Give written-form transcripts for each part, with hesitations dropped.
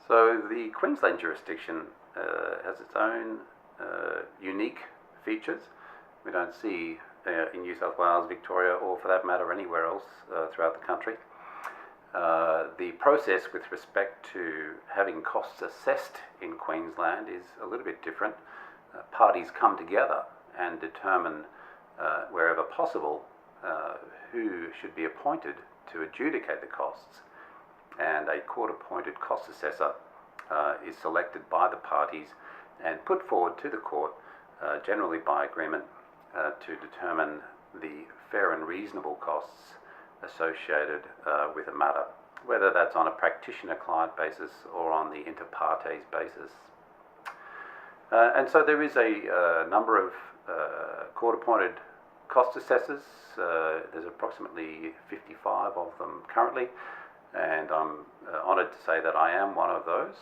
So the Queensland jurisdiction has its own unique features. We don't see in New South Wales, Victoria, or for that matter anywhere else throughout the country. The process with respect to having costs assessed in Queensland is a little bit different. Parties come together and determine, wherever possible, who should be appointed to adjudicate the costs. And a court-appointed cost assessor is selected by the parties and put forward to the court, generally by agreement, to determine the fair and reasonable costs associated with a matter, whether that's on a practitioner-client basis or on the inter partes basis. And so there is a number of court-appointed cost assessors. There's approximately 55 of them currently, and I'm honoured to say that I am one of those.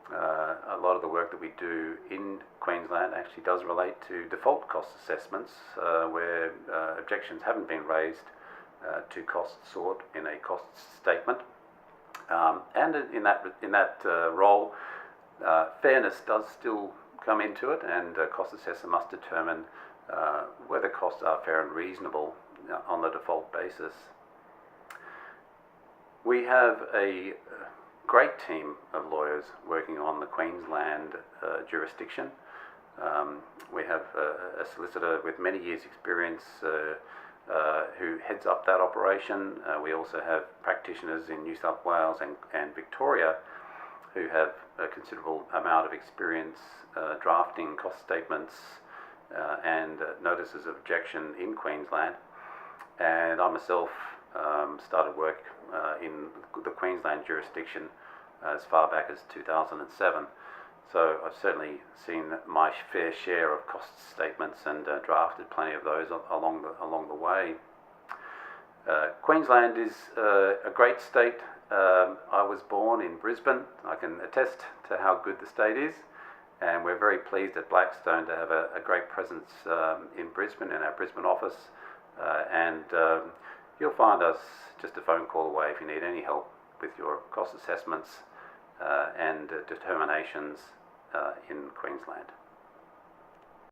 A lot of the work that we do in Queensland actually does relate to default cost assessments where objections haven't been raised to costs sought in a cost statement. And in that role, fairness does still come into it, and a cost assessor must determine whether costs are fair and reasonable on the default basis. We have a great team of lawyers working on the Queensland jurisdiction. We have a solicitor with many years' experience who heads up that operation. We also have practitioners in New South Wales and Victoria who have a considerable amount of experience drafting cost statements and notices of objection in Queensland. And I myself started work in the Queensland jurisdiction as far back as 2007. So I've certainly seen my fair share of cost statements and drafted plenty of those along the way. Queensland is a great state. I was born in Brisbane. I can attest to how good the state is, and we're very pleased at Blackstone to have a great presence in Brisbane, in our Brisbane office, and you'll find us just a phone call away if you need any help with your cost assessments and determinations in Queensland.